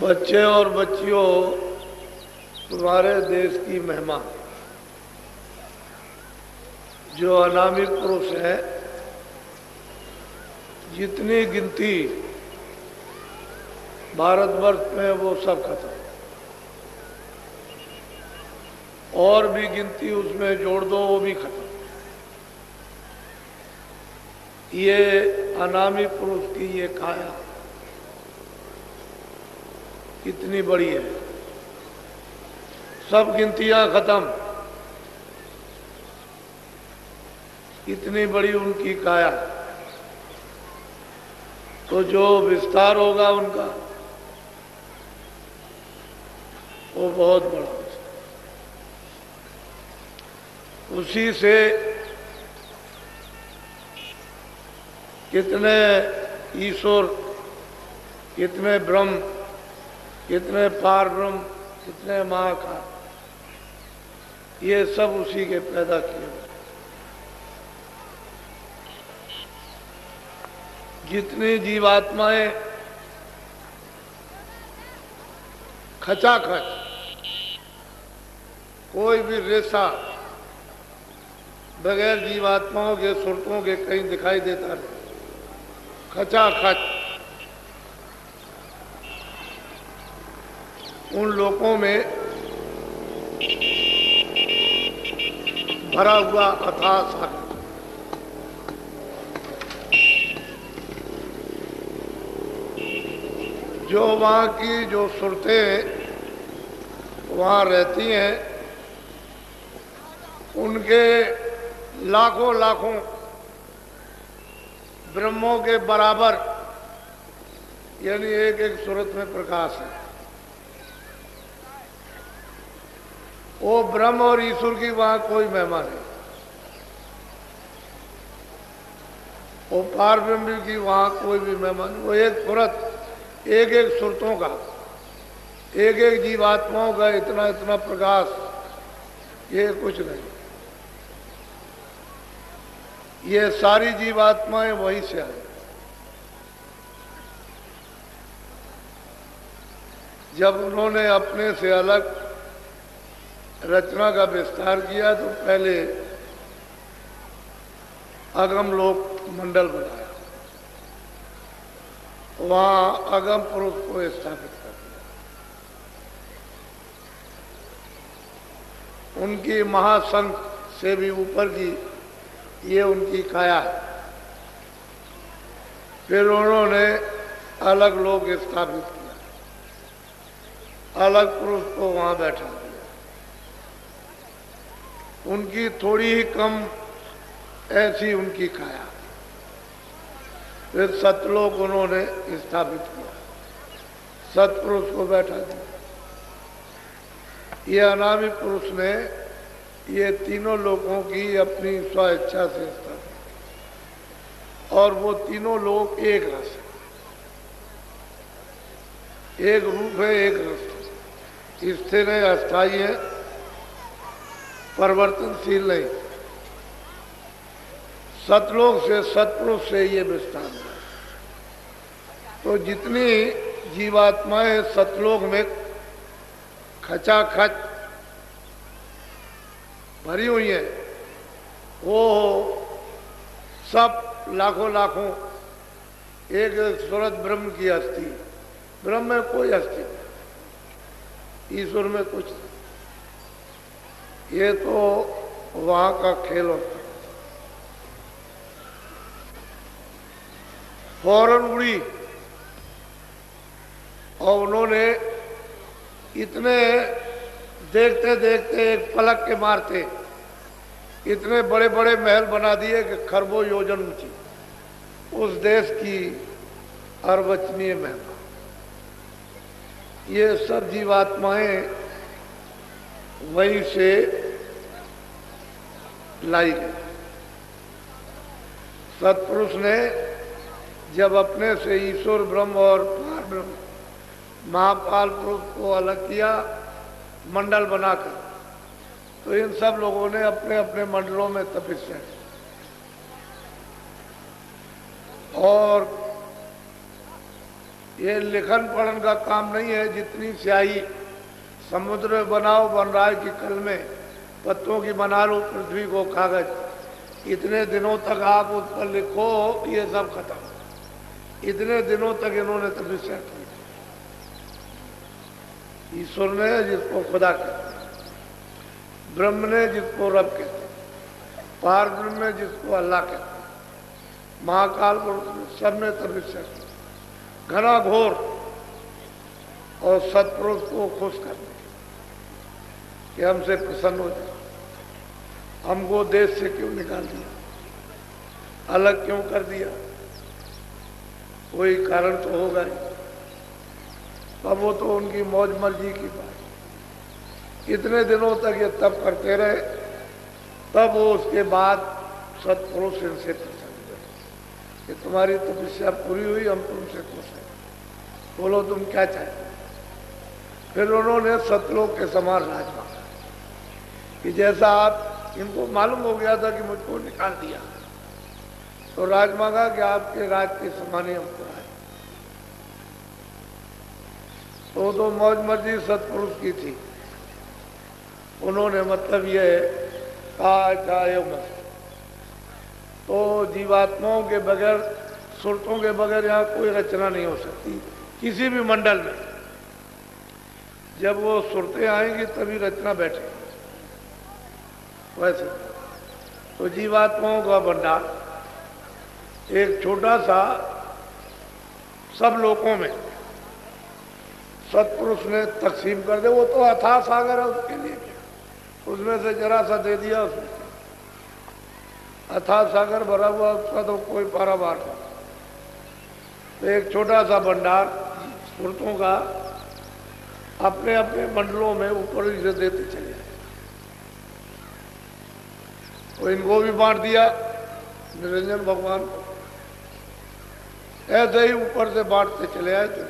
बच्चे और बच्चियों, तुम्हारे देश की महिमा, जो अनामी पुरुष है, जितनी गिनती भारतवर्ष में वो सब खत्म, और भी गिनती उसमें जोड़ दो वो भी खत्म। ये अनामी पुरुष की ये काया कितनी बड़ी है, सब गिनतियां खत्म, इतनी बड़ी उनकी काया। तो जो विस्तार होगा उनका वो बहुत बड़ा हो, उसी से कितने ईश्वर, कितने ब्रह्म, कितने पार ब्रह्म, कितने महाकाल, ये सब उसी के पैदा किए हुए। जितनी जीवात्माएं खचाखच, कोई भी रेशा बगैर जीवात्माओं के सुरतों के कहीं दिखाई देता नहीं, खचाखच उन लोकों में भरा हुआ अथाह सागर। जो वहाँ की जो सुरतें वहाँ रहती हैं, उनके लाखों लाखों ब्रह्मों के बराबर, यानी एक एक सूरत में प्रकाश है। वो ब्रह्म और ईश्वर की वहां कोई महिमा नहीं, वो पार ब्रह्म की वहां कोई भी महिमा नहीं। वो एक सूरत, एक एक सुरतों का, एक एक जीवात्माओं का इतना इतना प्रकाश, ये कुछ नहीं। ये सारी जीवात्माएं वहीं से आई। जब उन्होंने अपने से अलग रचना का विस्तार किया तो पहले अगम लोक मंडल बनाया, वहां अगम पुरुष को स्थापित कर दिया। उनकी महासंघ से भी ऊपर की ये उनकी काया है। फिर उन्होंने अलग लोक स्थापित किया, अलग पुरुष को वहां बैठा दिया। उनकी थोड़ी ही कम ऐसी उनकी काया। फिर सतलोक उन्होंने स्थापित किया, सतपुरुष को बैठा दिया। ये अनामी पुरुष ने ये तीनों लोगों की अपनी स्वेच्छा से स्थापित, और वो तीनों लोग एक रस है, एक रूप है, एक रस है, स्थिर है, अस्थायी है, परिवर्तनशील नहीं। सतलोक से, सतपुरुष से ये विस्तार है। तो जितनी जीवात्माएं सतलोक में खचाखच भरी हुई है, वो सब लाखों लाखों एक सूरत ब्रह्म की अस्थि। ब्रह्म में कोई अस्थि नहीं, ईश्वर में कुछ नहीं। ये तो वहां का खेल होता। फौरन उड़ी, और उन्होंने इतने देखते देखते एक पलक के मारते इतने बड़े बड़े महल बना दिए कि खरबों योजन ऊंची। उस देश की अर्वचनीय महिमा, ये सब जीवात्माएं वहीं से लाई गई। सतपुरुष ने जब अपने से ईश्वर ब्रह्म और पार ब्रह्म महापाल पुरुष को अलग किया मंडल बनाकर, तो इन सब लोगों ने अपने अपने मंडलों में तपस्या की, और ये लिखन पढ़न का काम नहीं है। जितनी स्याही समुद्र में बनाओ बन रहा है कि कल में पत्तों की बना लो पृथ्वी को कागज, इतने दिनों तक आप उस पर लिखो ये सब खत्म। इतने दिनों तक इन्होंने तपस्या की। ईश्वर ने जिसको खुदा कहते हैं, ब्रह्म ने जिसको रब कहते हैं, पार ब्रह्म ने जिसको अल्लाह कहते हैं, महाकाल पुरुष ने सबने तपस्या की घना घोर और सत्पुरुष को खुश करने कि हमसे प्रसन्न हो जाए। हमको देश से क्यों निकाल दिया, अलग क्यों कर दिया, कोई कारण तो होगा ही। अब वो तो उनकी मौज मर्जी की बात। इतने दिनों तक ये तप करते रहे, तब वो उसके बाद सत्पुरुष इनसे प्रसन्न हुए कि तुम्हारी तपस्या पूरी हुई, हम तुमसे खुश हैं, बोलो तुम क्या चाहते। फिर उन्होंने सतलोक के समान राज मांगा कि जैसा आप, इनको मालूम हो गया था कि मुझको निकाल दिया, तो राज मांगा कि आपके राज के समान ही हमको राज। तो मौज मर्जी सत्पुरुष की थी। उन्होंने मतलब ये कहा चाहे मत। तो जीवात्माओं के बगैर, सुरतों के बगैर यहाँ कोई रचना नहीं हो सकती किसी भी मंडल में। जब वो सुरतें आएंगी तभी रचना बैठेगी। वैसे तो जीवात्माओं का भंडार एक छोटा सा सब लोगों में सत्पुरुष ने तकसीम कर दे। वो तो अथाह सागर है, उसके लिए क्या, उसमें से जरा सा दे दिया। उसमें अथाह सागर भरा हुआ, उसका तो कोई पारावार नहीं। तो एक छोटा सा भंडार सुरतों का अपने अपने मंडलों में ऊपर से देते चले आए। तो इनको भी बांट दिया निरंजन भगवान को। ऐसे ही ऊपर से बांटते चले आए। तो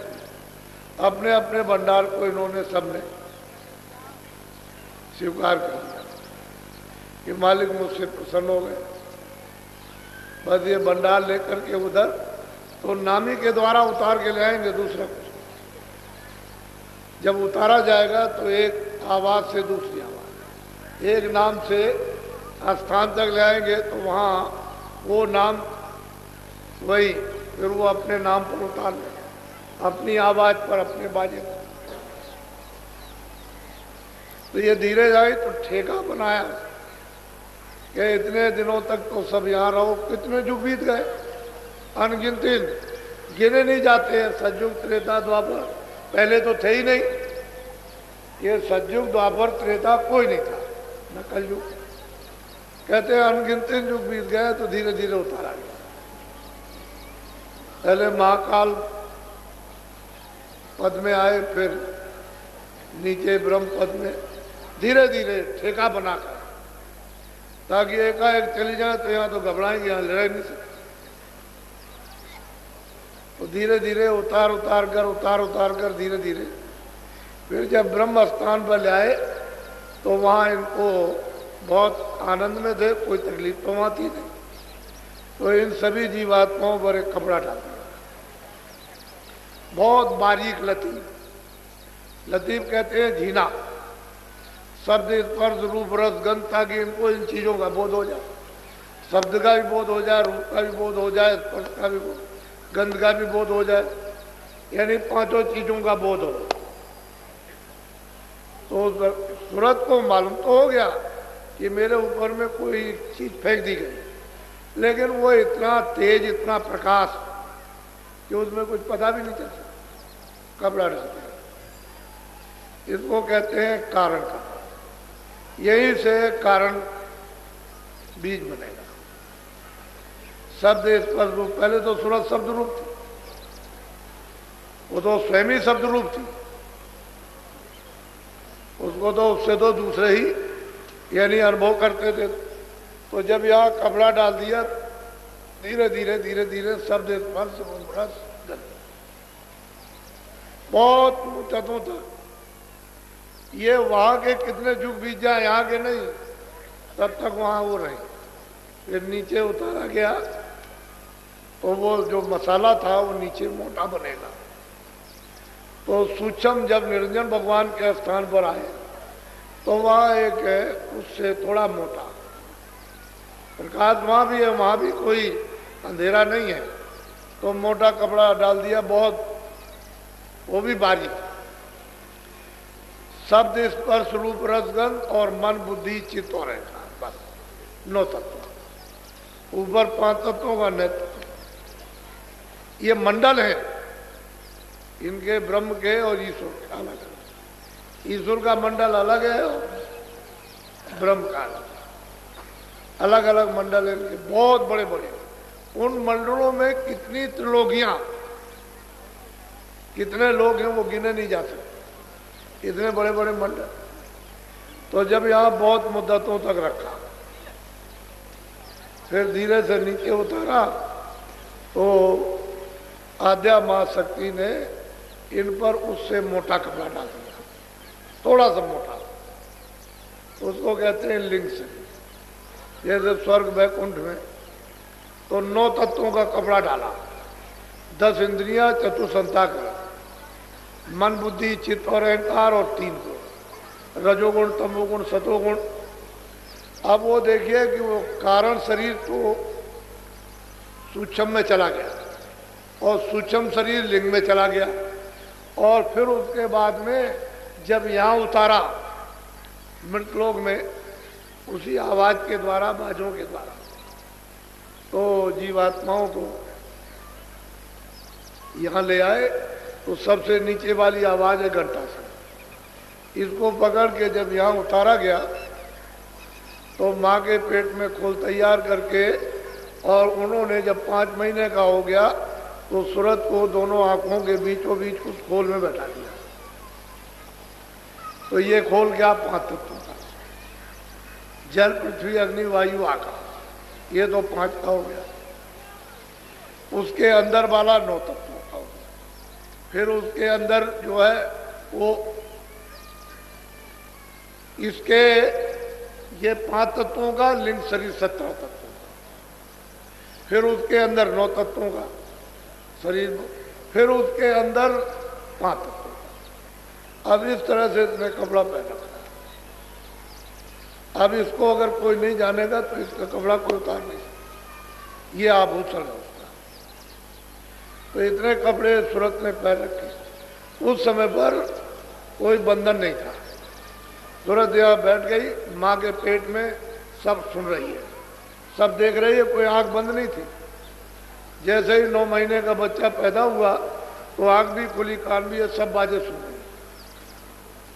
अपने अपने भंडार को इन्होंने सबने स्वीकार कर लिया कि मालिक मुझसे प्रसन्न हो गए। बस ये भंडार लेकर के उधर तो नामी के द्वारा उतार के ले आएंगे दूसरा कुछ। जब उतारा जाएगा तो एक आवाज से दूसरी आवाज, एक नाम से स्थान तक ले आएंगे तो वहाँ वो नाम वही, फिर वो अपने नाम पर उतार लेंगे, अपनी आवाज पर, अपने बाजे पर। तो ये धीरे जाए तो ठेका बनाया कि इतने दिनों तक तो सब यहाँ रहो। कितने जुग बीत गए, अनगिनत, गिने नहीं जाते हैं। सतयुग त्रेता द्वापर पहले तो थे ही नहीं। ये सतयुग द्वापर त्रेता कोई नहीं था, न कलयुग। कहते हैं अनगिनत युग बीत गए तो धीरे धीरे उतारा गया। पहले महाकाल पद में आए, फिर नीचे ब्रह्म पद में, धीरे धीरे ठेका बनाकर, ताकि एकाएक चली जाए तो यहाँ तो घबराएंगे, यहाँ लड़ नहीं सकते। तो धीरे धीरे उतार उतार कर धीरे धीरे फिर जब ब्रह्म स्थान पर ले आए तो वहाँ इनको बहुत आनंद में थे, कोई तकलीफ तो वहाँ थी नहीं। तो इन सभी जीवात्माओं पर एक कपड़ा डाल दिया, बहुत बारीक लतीफ। लतीफ कहते हैं झीना, शब्द, स्पर्श, रूप, रस, गंध, ताकि इनको इन चीजों का बोध हो जाए। शब्द का भी बोध हो जाए, रूप का भी बोध हो जाए, स्पर्श का भी बोध, गंध का भी बोध हो जाए, यानी पांचों चीजों का बोध हो। तो सूरत को मालूम तो हो गया कि मेरे ऊपर में कोई चीज फेंक दी गई, लेकिन वो इतना तेज, इतना प्रकाश कि उसमें कुछ पता भी नहीं चल सकता। कपड़ा डालते हैं, इसको कहते हैं कारण का। यही से कारण बीज बनेगा। शब्द, स्पर्श, रूप। पहले तो सूरत शब्द रूप थी, वो तो स्वयं ही शब्द रूप थी। उसको तो उससे तो दूसरे ही यानी अनुभव करते थे। तो जब यहाँ कपड़ा डाल दिया, धीरे धीरे धीरे धीरे शब्द, स्पर्श, रूप, रस, गंध, बहुत तत्वों तक। ये वहां के कितने युग बीत जाए, यहाँ के नहीं, तब तक वहां वो रहे। फिर नीचे उतारा गया तो वो जो मसाला था वो नीचे मोटा बनेगा, तो सूक्ष्म जब निरंजन भगवान के स्थान पर आए तो वहाँ एक है उससे थोड़ा मोटा प्रकाश, वहाँ भी है, वहाँ भी कोई अंधेरा नहीं है, तो मोटा कपड़ा डाल दिया, बहुत वो भी बारीक, शब्द स्पर्श रूप रसगंध और मन बुद्धि चित्त और अहंकार, बस 9 तत्व, ऊपर 5 तत्वों का नेतृत्व। ये मंडल है इनके, ब्रह्म के और ईश्वर के अलग अलग, ईश्वर का मंडल अलग है और ब्रह्म का अलग अलग मंडल है इनके, बहुत बड़े बड़े। उन मंडलों में कितनी त्रिलोकियां, कितने लोग हैं वो गिने नहीं जा सकते, इतने बड़े बड़े मंडल। तो जब यहाँ बहुत मुद्दतों तक रखा, फिर धीरे से नीचे उतारा, तो आद्या मां शक्ति ने इन पर उससे मोटा कपड़ा डाल दिया, थोड़ा सा मोटा, उसको कहते हैं लिंग से। जैसे स्वर्ग वैकुंठ में तो 9 तत्वों का कपड़ा डाला, 10 इंद्रियां, चतुसंताकरण, मन बुद्धि चित्त और अहंकार, और 3 गुण, रजोगुण तमोगुण सतोगुण। अब वो देखिए कि वो कारण शरीर तो सूक्ष्म में चला गया और सूक्ष्म शरीर लिंग में चला गया, और फिर उसके बाद में जब यहाँ उतारा मृतलोक में, उसी आवाज के द्वारा, बाजों के द्वारा, तो जीवात्माओं को यहाँ ले आए। तो सबसे नीचे वाली आवाज है घंटा से, इसको पकड़ के जब यहाँ उतारा गया तो माँ के पेट में खोल तैयार करके, और उन्होंने जब 5 महीने का हो गया तो सूरत को दोनों आंखों के बीचों बीच उस खोल में बैठा दिया। तो ये खोल क्या, 5 तत्वों का, जल पृथ्वी अग्नि वायु आकाश, ये तो 5 का हो गया। उसके अंदर वाला 9 तत्वों का हो गया। फिर उसके अंदर जो है वो इसके ये 5 तत्वों का लिंग शरीर 17 तत्वों का, फिर उसके अंदर 9 तत्वों का शरीर, फिर उसके अंदर 5 तत्वों का। अब इस तरह से इसने कपड़ा पहन रखा। अब इसको अगर कोई नहीं जानेगा तो इसका कपड़ा कोई उतार नहीं सकता, ये आभूषण है उसका। तो इतने कपड़े सूरत ने पहन रखे। उस समय पर कोई बंधन नहीं था, सूरत यहाँ बैठ गई, माँ के पेट में सब सुन रही है, सब देख रही है, कोई आंख बंद नहीं थी। जैसे ही 9 महीने का बच्चा पैदा हुआ तो आंख भी खुली, कान भी है, सब बातें सुन रही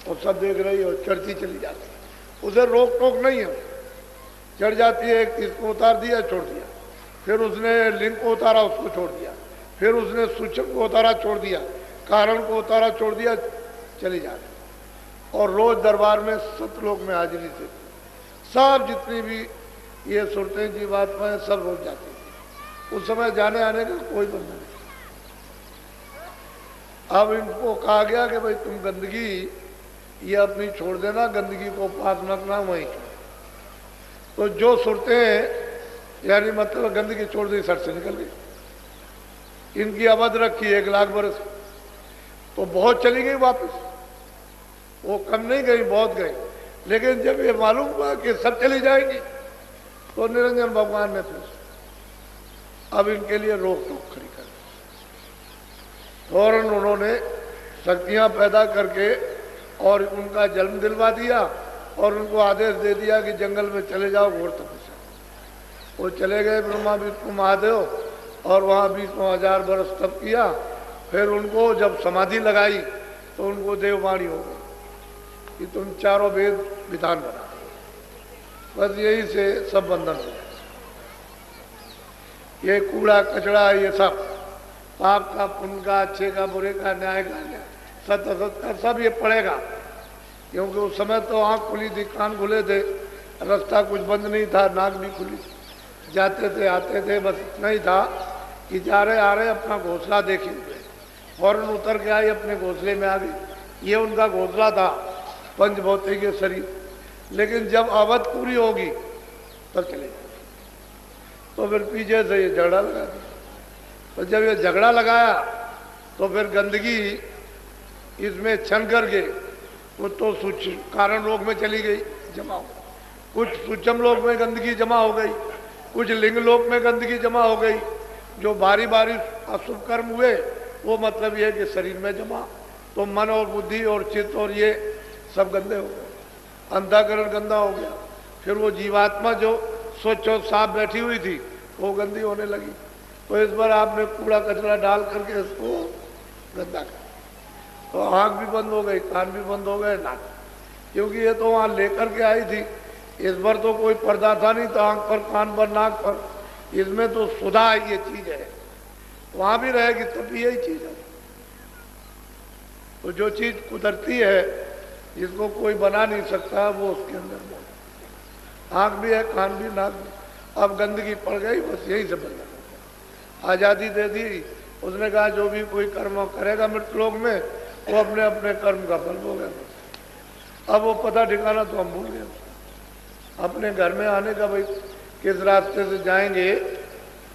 और सब देख रही है और चढ़ती चली जाती है। उसे रोक टोक नहीं है, चढ़ जाती है। एक इसको उतार दिया, छोड़ दिया, फिर उसने लिंग को उतारा, उसको छोड़ दिया, फिर उसने सूचक को उतारा, छोड़ दिया, कारण को उतारा, छोड़ दिया, चली जाती। और रोज दरबार में सतलोक में हाजिरी से सब जितनी भी ये सुरतें जीवात्माएं सब रोज जाती थी। उस समय जाने आने का कोई बंधन नहीं। अब इनको कहा गया कि भाई तुम गंदगी ये अपनी छोड़ देना, गंदगी को पास न रखना, वहीं तो जो सुरतें यानी मतलब गंदगी छोड़ दी, सर से निकल गई। इनकी अवध रखी 1 लाख बरस, तो बहुत चली गई वापस, वो कम नहीं गई, बहुत गई। लेकिन जब ये मालूम हुआ कि सब चली जाएंगी तो निरंजन भगवान ने फिर अब इनके लिए रोक टोक खड़ी कर, फौरन उन्होंने शक्तियां पैदा करके और उनका जन्म दिलवा दिया और उनको आदेश दे दिया कि जंगल में चले जाओ घोर तपस्या। वो चले गए ब्रह्मा विष्णु महादेव और वहाँ 20,000 वर्ष तप किया। फिर उनको जब समाधि लगाई तो उनको देववाणी हो गई कि तुम चारों वेद विधान बना। बस यही से सब बंधन हो गए। ये कूड़ा कचड़ा, ये सब पाप का पुण्य का, अच्छे का बुरे का, न्याय का सत्य असत का सब ये पड़ेगा, क्योंकि उस समय तो आँख खुली थी, कान खुले थे, रास्ता कुछ बंद नहीं था, नाक भी खुली, जाते थे आते थे। बस इतना ही था कि जा रहे आ रहे अपना घोंसला देखे हुए, फौरन उतर के आए, अपने घोंसले में आ गई। ये उनका घोंसला था, पंचभौतिक शरीर। लेकिन जब अवध पूरी होगी तब चले जाए। तो फिर पीछे से ये झगड़ा लगा दिया। तो जब ये झगड़ा लगाया तो फिर गंदगी इसमें छन करके वो तो कारण लोक में चली गई जमा हो, कुछ सूक्ष्म लोक में गंदगी जमा हो गई, कुछ लिंग लोक में गंदगी जमा हो गई। जो बारी बारी अशुभ कर्म हुए वो मतलब ये कि शरीर में जमा, तो मन और बुद्धि और चित्त और ये सब गंदे हो गए, अंतःकरण गंदा हो गया। फिर वो जीवात्मा जो स्वच्छ और साफ बैठी हुई थी वो गंदी होने लगी। तो इस बार आपने कूड़ा कचरा डाल करके इसको गंदा कर, तो आँख भी बंद हो गई, कान भी बंद हो गए, नाक, क्योंकि ये तो वहाँ लेकर के आई थी। इस बार तो कोई पर्दा था नहीं, तो आँख पर, कान पर, नाक पर, इसमें तो सुधा ये चीज है, वहाँ भी रहेगी तब यही चीज है। तो जो चीज कुदरती है जिसको कोई बना नहीं सकता वो उसके अंदर मौजूद। आँख भी है, कान भी, नाक भी, अब गंदगी पड़ गई, बस यही से बनना। आज़ादी दे दी, उसने कहा जो भी कोई कर्म करेगा मृत लोक में वो अपने अपने कर्म का फल भोगेगा। अब वो पता ठिकाना तो हम भूल गए, अपने घर में आने का, भाई किस रास्ते से जाएंगे,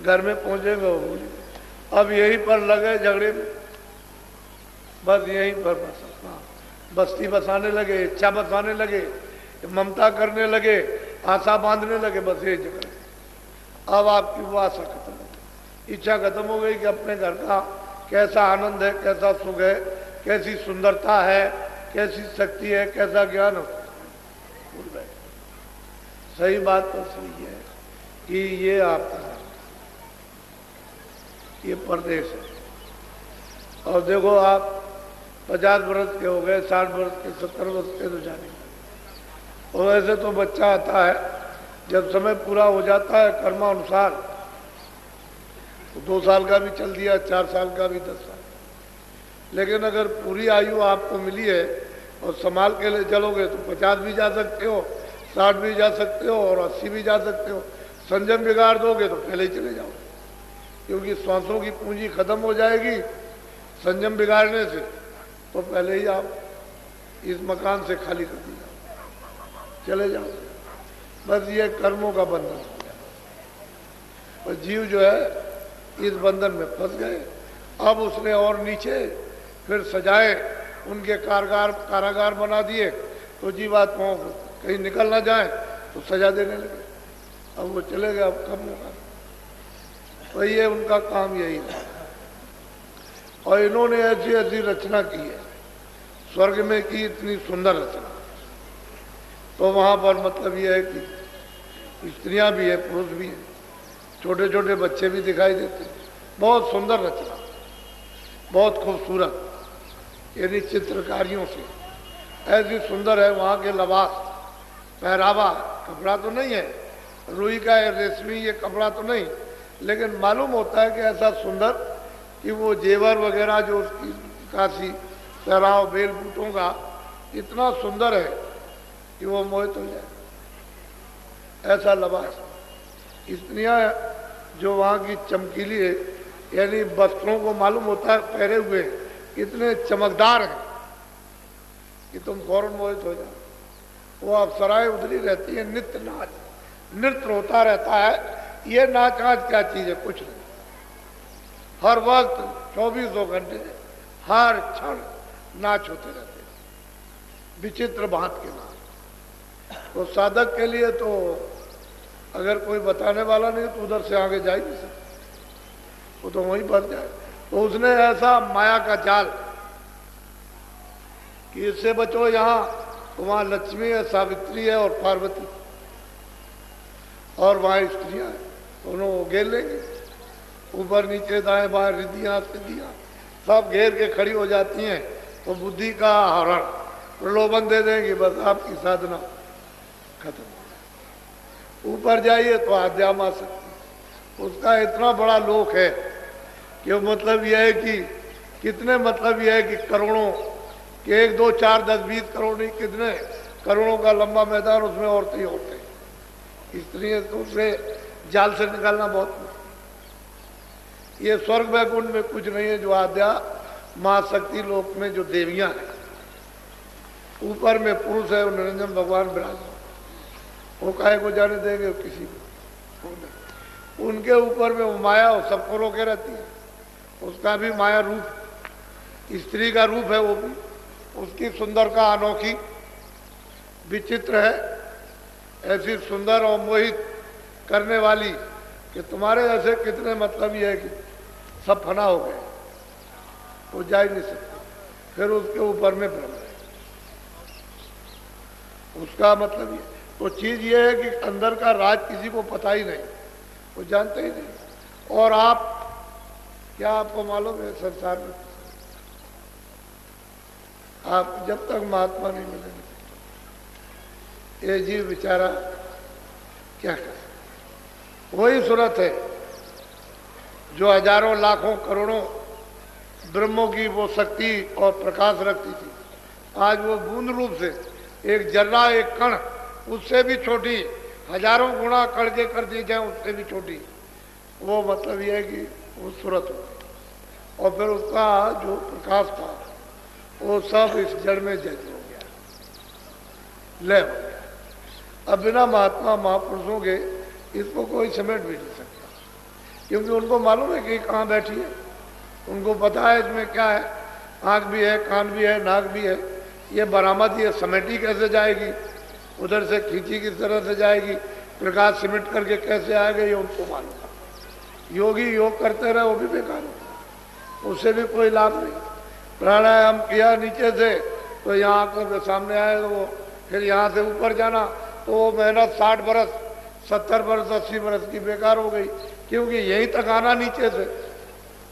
घर में पहुंचेंगे वो भूल गए। अब यहीं पर लगे झगड़े में, बस यहीं पर बस बस्ती बसाने लगे, इच्छा बसाने लगे, ममता करने लगे, आशा बांधने लगे, बस यही झगड़े। अब आपकी वो आशा खत्म हो गई, इच्छा खत्म हो गई कि अपने घर का कैसा आनंद है, कैसा सुख है, कैसी सुंदरता है, कैसी शक्ति है, कैसा ज्ञान हो, भूल गए। सही बात तो सही है कि ये आपका ये प्रदेश है। और देखो आप 50 वर्ष के हो गए, 60 वर्ष के, 70 वर्ष के तो जाने, और वैसे तो बच्चा आता है जब समय पूरा हो जाता है कर्मानुसार, तो 2 साल का भी चल दिया, 4 साल का भी, 10 साल। लेकिन अगर पूरी आयु आपको मिली है और संभाल के लिए चलोगे तो 50 भी जा सकते हो, 60 भी जा सकते हो और 80 भी जा सकते हो। संयम बिगाड़ दोगे तो पहले ही चले जाओगे, क्योंकि श्वासों की पूंजी खत्म हो जाएगी संयम बिगाड़ने से, तो पहले ही आप इस मकान से खाली कर दिया, चले जाओ। बस ये कर्मों का बंधन हो गया, और जीव जो है इस बंधन में फंस गए। अब उसने और नीचे फिर सजाए, उनके कारागार बना दिए, तो जीवात्माओं को कहीं निकल ना जाए तो सजा देने लगे। अब वो चले गए, अब कब होगा, तो ये उनका काम यही है। और इन्होंने ऐसी ऐसी रचना की है, स्वर्ग में की इतनी सुंदर रचना, तो वहाँ पर मतलब ये है कि स्त्रियाँ भी है, पुरुष भी हैं, छोटे छोटे बच्चे भी दिखाई देते हैं। बहुत सुंदर रचना, बहुत खूबसूरत, यानी चित्रकारियों से ऐसी सुंदर है। वहाँ के लिबास, पहरावा, कपड़ा तो नहीं है रुई का है, रेशमी ये कपड़ा तो नहीं, लेकिन मालूम होता है कि ऐसा सुंदर कि वो जेवर वगैरह जो उसकी काशी पहराव, बेल बूटों का इतना सुंदर है कि वो मोहित हो जाए, ऐसा लिबास। स्त्रियाँ जो वहाँ की चमकीली है, यानी वस्त्रों को मालूम होता है पहरे हुए इतने चमकदार हैं कि तुम फौरन मोहित हो जाओ। वो अप्सराएं उधरी रहती है, नित्य नाच, नृत्य होता रहता है। ये नाच आज क्या चीज है, कुछ नहीं, हर वक्त 24 घंटे हर क्षण नाच होते रहते हैं, विचित्र भांत के नाच। तो साधक के लिए तो अगर कोई बताने वाला नहीं तो उधर से आगे जा ही नहीं सकता, वो तो वहीं फंस जाए। तो उसने ऐसा माया का जाल कि इससे बचो, यहाँ तो वहाँ लक्ष्मी है, सावित्री है और पार्वती, और वहाँ स्त्रियाँ हैं, दोनों घेर लेंगे, ऊपर नीचे दाएं बाएं रिद्धियाँ सिद्धियाँ सब घेर के खड़ी हो जाती हैं। तो बुद्धि का हरण, प्रलोभन दे देंगे, बस आपकी साधना खत्म। ऊपर जाइए तो आध्यात्म आ सकती, उसका इतना बड़ा लोक है कि मतलब यह है कि कितने, मतलब यह है कि करोड़ों कि 1 2 4 10 20 करोड़ नहीं, कितने करोड़ों का लंबा मैदान, उसमें औरतें ही औरतें। स्त्रियाँ तो उससे जाल से निकालना बहुत मुश्किल। ये स्वर्ग वैकुंठ में कुछ नहीं है, जो आद्या महाशक्ति लोक में जो देवियां हैं, ऊपर में पुरुष है, निरंजन भगवान विराज, वो काहे को जाने देंगे किसी को। उनके ऊपर में वो माया वो सबको रोके रहती है, उसका भी माया रूप, स्त्री का रूप है वो भी। उसकी सुंदरता अनोखी विचित्र है, ऐसी सुंदर और मोहित करने वाली कि तुम्हारे ऐसे कितने मतलब ये है कि सब फना हो गए, वो जा ही नहीं सकते। फिर उसके ऊपर में ब्रह्म है, उसका मतलब ये। तो चीज ये है कि अंदर का राज किसी को पता ही नहीं, वो जानते ही नहीं। और आप क्या आपको मालूम है संसार में आप जब तक महात्मा नहीं मिलेंगे ये जीव बेचारा क्या करे? वही सूरत है जो हजारों लाखों करोड़ों ब्रह्मों की वो शक्ति और प्रकाश रखती थी, आज वो बूंद रूप से एक जर्रा, एक कण, उससे भी छोटी, हजारों गुना कड़के कर दी जाए उससे भी छोटी, वो मतलब ये है कि वो सूरत हो गई। और फिर उसका जो प्रकाश था वो सब इस जड़ में जज हो गया, लय हो गया। अब बिना महात्मा महापुरुषों के इसको कोई समेट भी नहीं सकता, क्योंकि उनको मालूम है कि कहाँ बैठी है, उनको पता है इसमें क्या है, आँख भी है, कान भी है, नाक भी है, ये बरामद, ये समेटी कैसे जाएगी, उधर से खींची किस तरह से जाएगी, प्रकाश सिमट करके कैसे आएगा, ये उनको मालूम है। योगी योग करते रहे वो भी बेकार हो, उससे भी कोई लाभ नहीं। प्राणायाम किया नीचे से तो यहाँ आंखों के सामने आएगा वो, फिर यहाँ से ऊपर जाना तो वो मेहनत 60 बरस 70 बरस 80 बरस की बेकार हो गई, क्योंकि यहीं तक आना नीचे से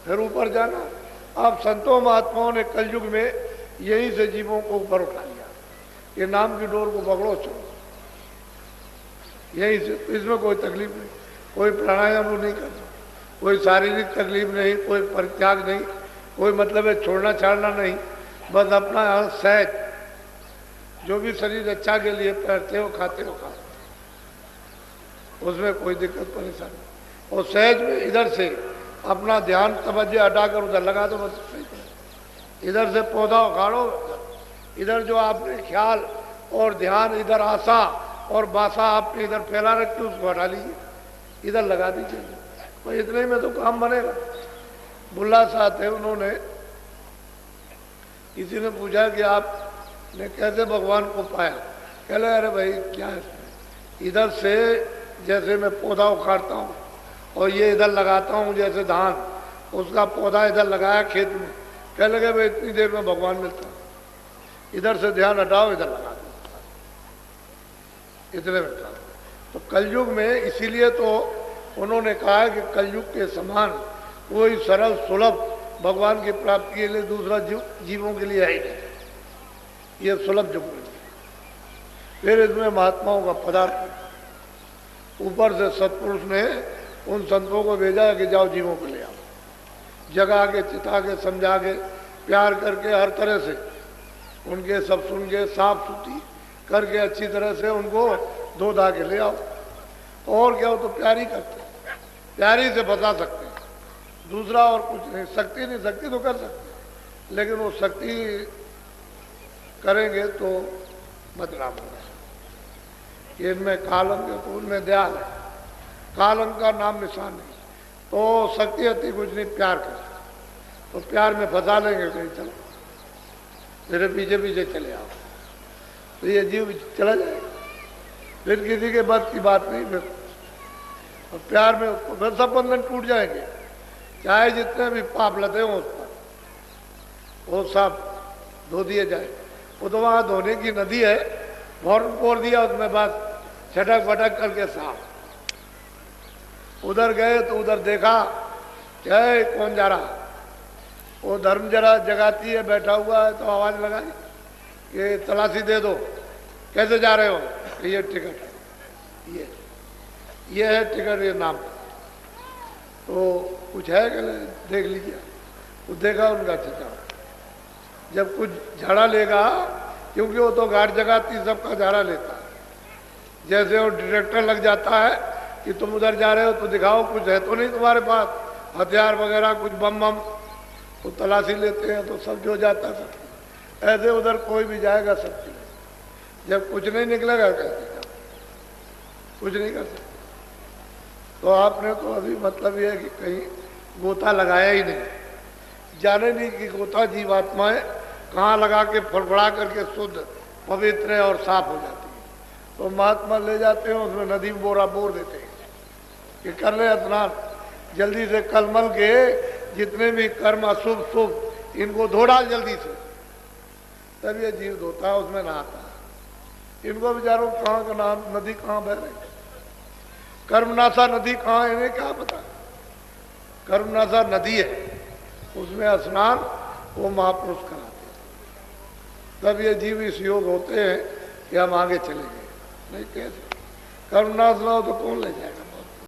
फिर ऊपर जाना। अब संतों महात्माओं ने कलयुग में यहीं से जीवों को ऊपर उठा लिया, ये नाम की डोर को पकड़ो चलो यहीं से, इसमें कोई तकलीफ नहीं, कोई प्राणायाम नहीं करना, कोई शारीरिक तकलीफ नहीं, कोई परित्याग नहीं, कोई मतलब है छोड़ना छाड़ना नहीं, बस अपना सहज जो भी शरीर अच्छा के लिए पहनते हो खाते हो खा, उसमें कोई दिक्कत परेशानी। और सहज में इधर से अपना ध्यान तवज्जो हटाकर उधर लगा दो, बस इधर से पौधा उखाड़ो, इधर जो आपने ख्याल और ध्यान, इधर आशा और बासा आपने इधर फैला रखी उसको हटा लीजिए, इधर लगा दीजिए, तो इतने में तो काम बनेगा। बुल्ला साहब थे, उन्होंने किसी ने पूछा कि आपने कैसे भगवान को पाया, कह रहे अरे भाई क्या है, इधर से जैसे मैं पौधा उखाड़ता हूँ और ये इधर लगाता हूँ, जैसे धान उसका पौधा इधर लगाया खेत में, कह लगे भाई इतनी देर में भगवान मिलता, इधर से ध्यान हटाओ इधर लगा दो, इतने में था। तो कलयुग में इसीलिए तो उन्होंने कहा है कि कलयुग के समान कोई सरल सुलभ भगवान की प्राप्ति के लिए दूसरा जीवों के लिए है ही नहीं, ये सुलभ युग है। फिर इसमें महात्माओं का पदार्थ, ऊपर से सत्पुरुष ने उन संतों को भेजा कि जाओ जीवों को ले आओ, जगा के, चिता के, समझा के, प्यार करके, हर तरह से उनके सब सुन के, साफ सुथरी करके अच्छी तरह से उनको धो धा के ले आओ। और क्या हो तो प्यारी करते, प्यारी से बता सकते हैं, दूसरा और कुछ नहीं। शक्ति नहीं, शक्ति तो कर सकते, लेकिन वो शक्ति करेंगे तो बदनाम होगा। ये इनमें कालंक है तो उनमें दया है, कालंक का नाम निशान नहीं। तो शक्ति अति कुछ नहीं, प्यार कर, तो प्यार में फंसा लेंगे कहीं, चलो मेरे पीछे पीछे चले आओ, तो ये जीव चला जाएगा, फिर किसी के बस की बात नहीं। फिर और प्यार में उसको फिर सब बंधन टूट जाएंगे, चाहे जितने भी पाप लदे हों उस पर, वो सब धो दिए जाए। वो तो वहाँ धोने की नदी है, फौरन पोर दिया उसमें, बस छटक फटक करके साफ। उधर गए तो उधर देखा क्या है, कौन जा रहा, वो धर्म जरा जगाती है, बैठा हुआ है, तो आवाज लगाई कि तलाशी दे दो, कैसे जा रहे हो, ये टिकट है, ये है टिकट, ये नाम। तो कुछ है कि देख लीजिए, वो देखा उनका चिता, जब कुछ झाड़ा लेगा, क्योंकि वो तो गार्ड जगाती सबका झाड़ा लेता है, जैसे वो डिटेक्टर लग जाता है कि तुम उधर जा रहे हो तो दिखाओ कुछ है तो नहीं तुम्हारे पास, हथियार वगैरह कुछ बम बम, तो तलाशी लेते हैं तो सब जो जाता सब। ऐसे उधर कोई भी जाएगा सब, जब कुछ नहीं निकलेगा कैसे, कुछ नहीं कर सकते। तो आपने तो अभी मतलब ये है कि कहीं गोता लगाया ही नहीं, जाने नहीं कि गोता जीवात्माएं कहाँ लगा के फड़फड़ा करके शुद्ध पवित्र और साफ हो जाती है। तो महात्मा ले जाते हैं, उसमें नदी में बोरा बोर देते हैं कि कर ले स्नान जल्दी से, कलमल के जितने भी कर्म अशुभ शुभ इनको धो डाल जल्दी से। तब ये जीव धोता है, उसमें नहाता है। इनको बेचारों कहाँ का नाम, नदी कहाँ बह रही, कर्मनाशा नदी कहाँ है इन्हें क्या पता। कर्मनाशा नदी है, उसमें स्नान वो महापुरुष कराते हैं। तब ये जीव इस योग होते हैं कि हम आगे चले गए। नहीं कैसे कर्मनाश ना हो तो कौन ले जाएगा।